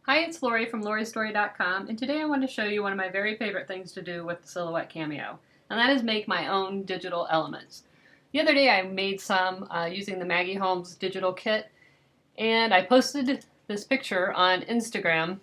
Hi, it's Lori from loristory.com, and today I want to show you one of my very favorite things to do with the Silhouette Cameo, and that is make my own digital elements. The other day I made some using the Maggie Holmes digital kit, and I posted this picture on Instagram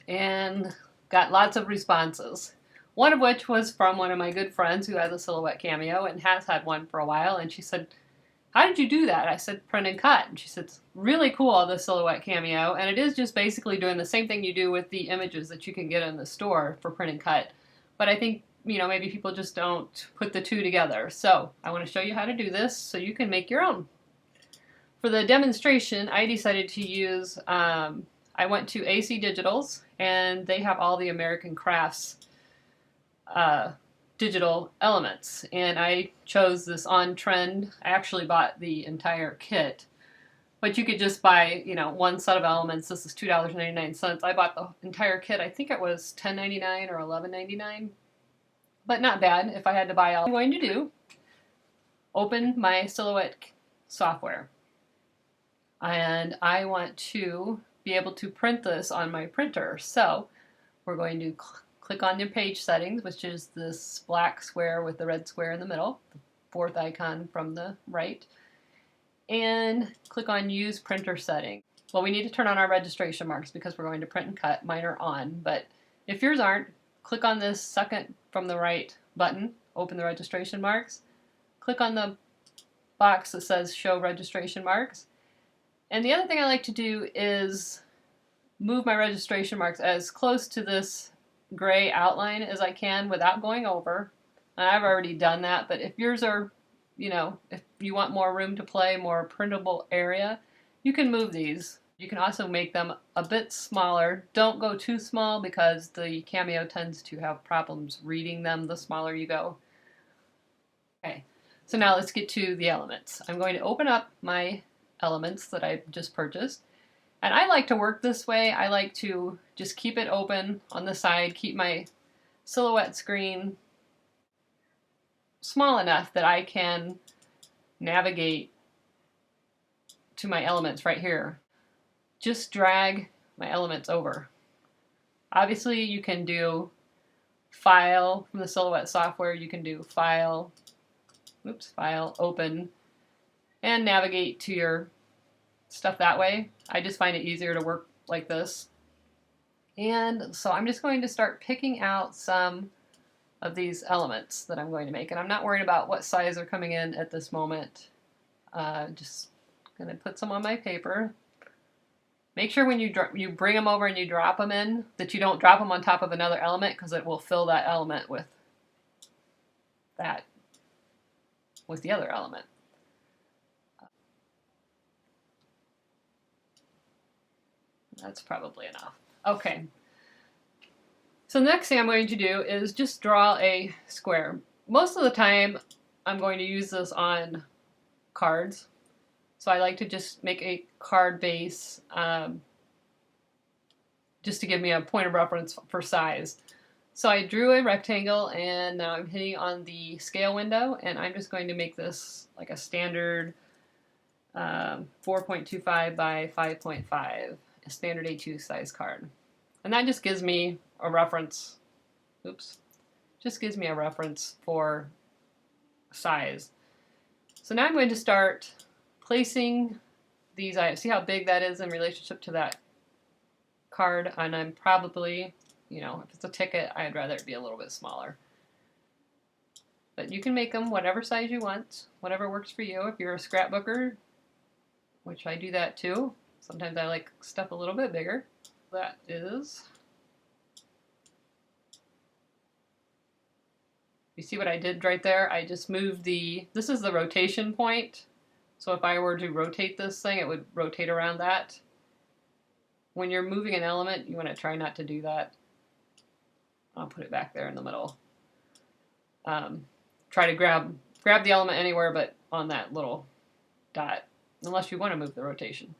and got lots of responses. One of which was from one of my good friends who has a Silhouette Cameo and has had one for a while, and she said, "How did you do that?" I said, "Print and cut." And she said, "It's really cool, the Silhouette Cameo." And it is just basically doing the same thing you do with the images that you can get in the store for print and cut. But I think, maybe people just don't put the two together. So I want to show you how to do this so you can make your own. For the demonstration, I decided to use, I went to AC Digital's, and they have all the American Crafts digital elements, and I chose this on trend. I actually bought the entire kit, but you could just buy one set of elements. This is $2.99. I bought the entire kit. I think it was $10.99 or $11.99, but not bad if I had to buy all. What I'm going to do, open my Silhouette software, and I want to be able to print this on my printer. So we're going to click on your page settings, which is this black square with the red square in the middle, the fourth icon from the right, and click on Use Printer Setting. Well, we need to turn on our registration marks because we're going to print and cut. Mine are on, but if yours aren't, click on this second from the right button, open the registration marks, click on the box that says Show Registration Marks. And the other thing I like to do is move my registration marks as close to this gray outline as I can without going over. And I've already done that, but if yours are, if you want more room to play, more printable area, you can move these. You can also make them a bit smaller. Don't go too small because the Cameo tends to have problems reading them the smaller you go. Okay, so now let's get to the elements. I'm going to open up my elements that I just purchased. And I like to work this way. I like to just keep it open on the side, keep my Silhouette screen small enough that I can navigate to my elements right here. Just drag my elements over. Obviously, you can do File from the Silhouette software. You can do File, File, Open, and navigate to your stuff that way. I just find it easier to work like this. And so I'm just going to start picking out some of these elements that I'm going to make. And I'm not worried about what size are coming in at this moment. Just going to put some on my paper. Make sure when you bring them over and you drop them in, that you don't drop them on top of another element, because it will fill that element with the other element. That's probably enough. Okay. So the next thing I'm going to do is just draw a square. Most of the time I'm going to use this on cards. So I like to just make a card base just to give me a point of reference for size. So I drew a rectangle, and now I'm hitting on the scale window, and I'm just going to make this like a standard 4.25 by 5.5. A standard A2 size card. And that just gives me a reference, just gives me a reference for size. So now I'm going to start placing these items. See how big that is in relationship to that card? And I'm probably, if it's a ticket, I'd rather it be a little bit smaller. But you can make them whatever size you want, whatever works for you. If you're a scrapbooker, which I do that too, sometimes I like stuff a little bit bigger. That is. You see what I did right there? I just moved this is the rotation point. So if I were to rotate this thing, it would rotate around that. When you're moving an element, you want to try not to do that. I'll put it back there in the middle. Try to grab the element anywhere but on that little dot, unless you want to move the rotation.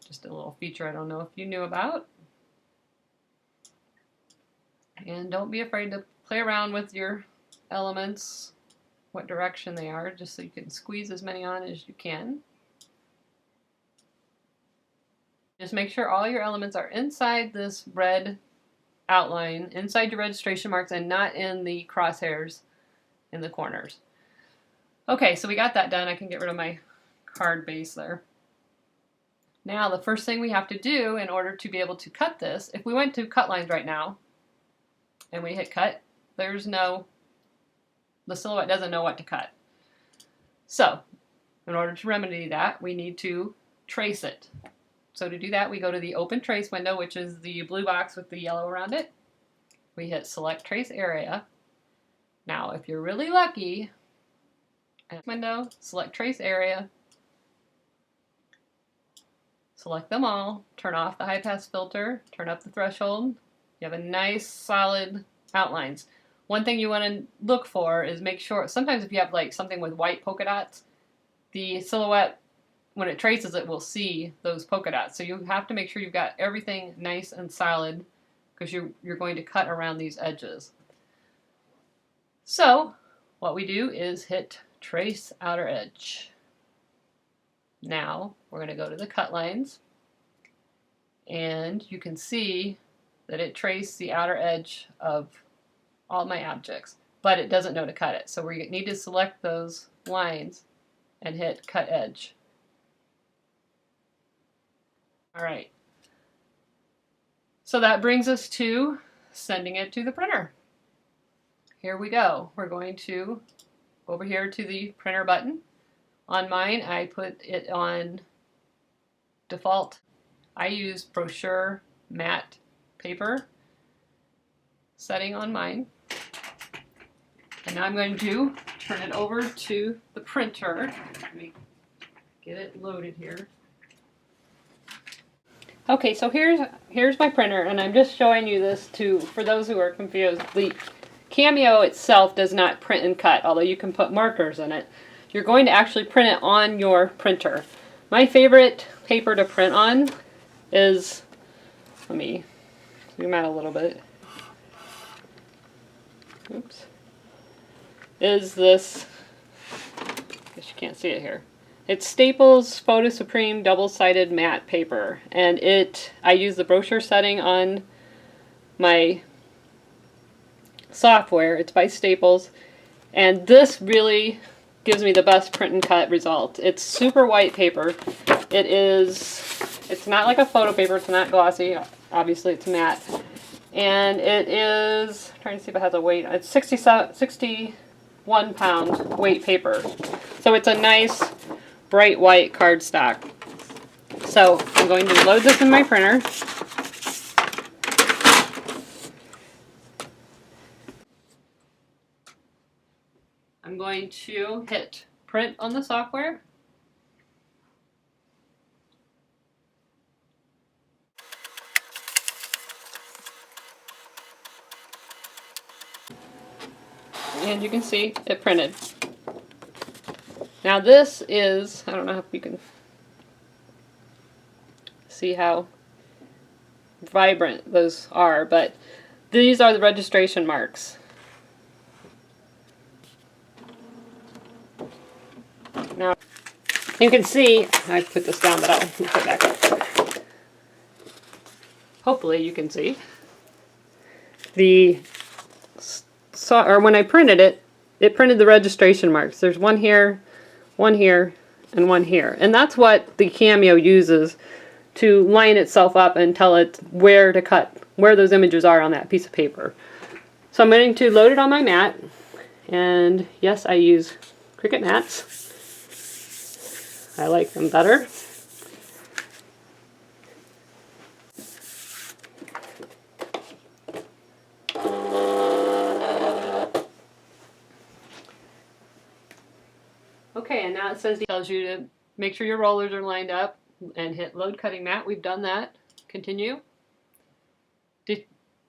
Just a little feature I don't know if you knew about. And don't be afraid to play around with your elements, what direction they are, just so you can squeeze as many on as you can. Just make sure all your elements are inside this red outline, inside your registration marks, and not in the crosshairs in the corners. Okay, so we got that done. I can get rid of my card base there. Now the first thing we have to do in order to be able to cut this, if we went to cut lines right now and we hit cut, the silhouette doesn't know what to cut. So in order to remedy that, we need to trace it. So to do that, we go to the open trace window, which is the blue box with the yellow around it. We hit select trace area. Now if you're really lucky, window, select trace area, select them all, turn off the high pass filter, turn up the threshold. You have a nice solid outlines. One thing you want to look for is make sure, sometimes if you have like something with white polka dots, the silhouette, when it traces it, will see those polka dots. So you have to make sure you've got everything nice and solid because you're going to cut around these edges. So what we do is hit trace outer edge. Now we're going to go to the cut lines, and you can see that it traced the outer edge of all my objects, but it doesn't know to cut it. So we need to select those lines and hit cut edge. All right. So that brings us to sending it to the printer. Here we go. We're going to go over here to the printer button. On mine, I put it on default. I use brochure matte paper setting on mine. And now I'm going to turn it over to the printer. Let me get it loaded here. Okay, so here's my printer, and I'm just showing you this for those who are confused. The Cameo itself does not print and cut, although you can put markers in it. You're going to actually print it on your printer. My favorite paper to print on is, let me zoom out a little bit. Oops. Is this, I guess you can't see it here. It's Staples Photo Supreme double-sided matte paper, and I use the brochure setting on my software. It's by Staples, and this really gives me the best print and cut result. It's super white paper. It's not like a photo paper, it's not glossy, obviously it's matte. And it is, I'm trying to see if it has a weight, it's 61 pound weight paper. So it's a nice bright white cardstock. So I'm going to load this in my printer. I'm going to hit print on the software. And you can see it printed. Now this is, I don't know if you can see how vibrant those are, but these are the registration marks. Now you can see, I put this down, but I'll put it back up. Hopefully you can see. When I printed it, it printed the registration marks. There's one here, and one here. And that's what the Cameo uses to line itself up and tell it where to cut, where those images are on that piece of paper. So I'm going to load it on my mat. And yes, I use Cricut mats. I like them better. Okay, and now it tells you to make sure your rollers are lined up and hit load cutting mat. We've done that. Continue.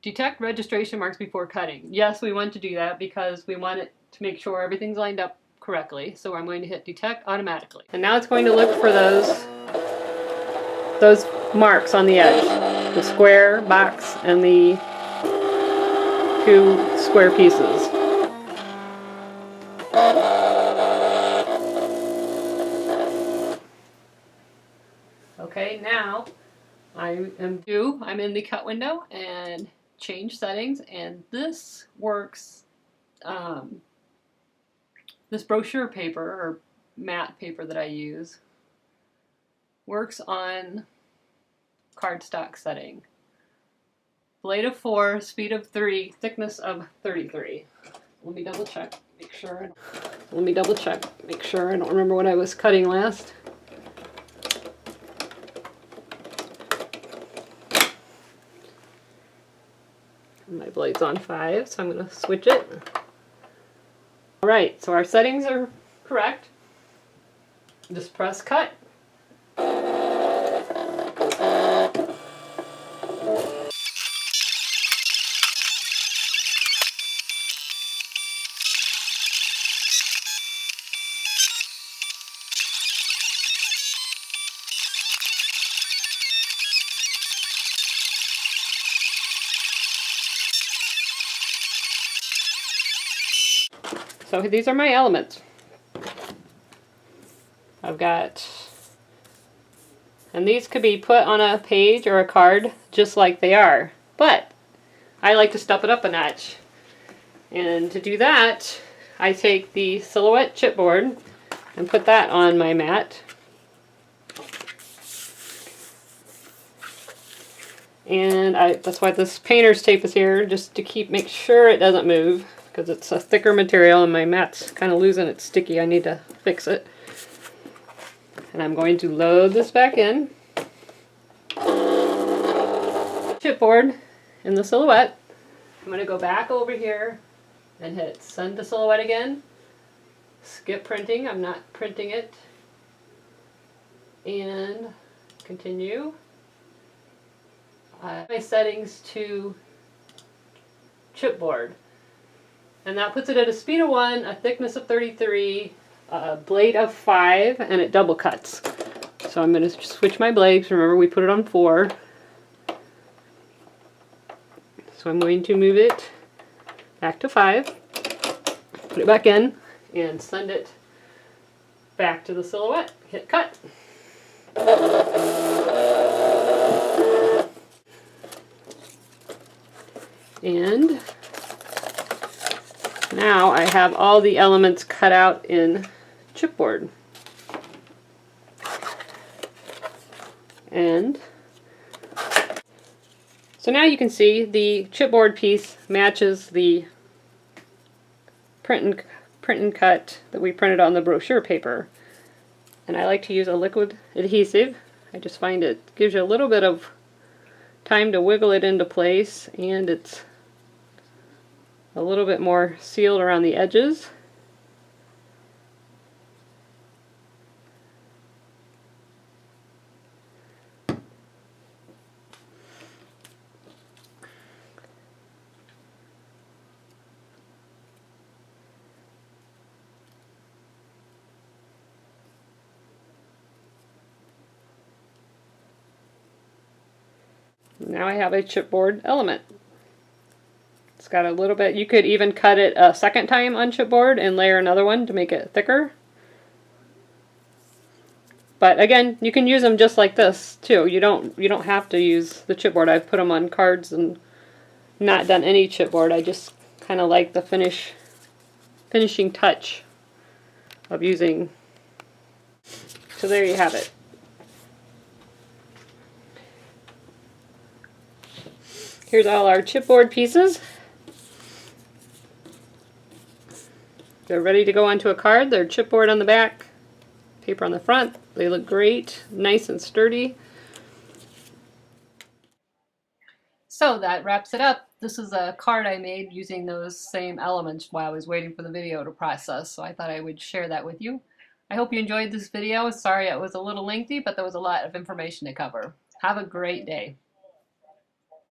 Detect registration marks before cutting. Yes, we want to do that because we want it to make sure everything's lined up correctly. So I'm going to hit detect automatically. And now it's going to look for those marks on the edge. The square box and the two square pieces. Okay, now I'm in the cut window and change settings, and this works. This brochure paper or matte paper that I use works on cardstock setting. Blade of 4, speed of 3, thickness of 33. Let me double check, make sure. Make sure I don't remember what I was cutting last. My blade's on 5, so I'm going to switch it. Alright, so our settings are correct. Just press cut. So these are my elements. I've got, and these could be put on a page or a card just like they are, but I like to step it up a notch. And to do that, I take the silhouette chipboard and put that on my mat. And that's why this painter's tape is here, just to make sure it doesn't move, because it's a thicker material and my mat's kind of losing its sticky. I need to fix it. And I'm going to load this back in. Chipboard in the silhouette. I'm going to go back over here and hit send to silhouette again. Skip printing, I'm not printing it. And continue. My settings to chipboard. And that puts it at a speed of 1, a thickness of 33, a blade of 5, and it double cuts. So I'm going to switch my blades. Remember, we put it on 4. So I'm going to move it back to 5, put it back in, and send it back to the silhouette. Hit cut. And now I have all the elements cut out in chipboard. And so now you can see the chipboard piece matches the print and cut that we printed on the brochure paper. And I like to use a liquid adhesive. I just find it gives you a little bit of time to wiggle it into place, and it's a little bit more sealed around the edges. Now I have a chipboard element. It's got a little bit, you could even cut it a second time on chipboard and layer another one to make it thicker. But again, you can use them just like this too. You don't have to use the chipboard. I've put them on cards and not done any chipboard. I just kind of like the finishing touch of using. So there you have it. Here's all our chipboard pieces. They're ready to go onto a card. They're chipboard on the back, paper on the front. They look great, nice and sturdy. So that wraps it up. This is a card I made using those same elements while I was waiting for the video to process, so I thought I would share that with you. I hope you enjoyed this video. Sorry it was a little lengthy, but there was a lot of information to cover. Have a great day.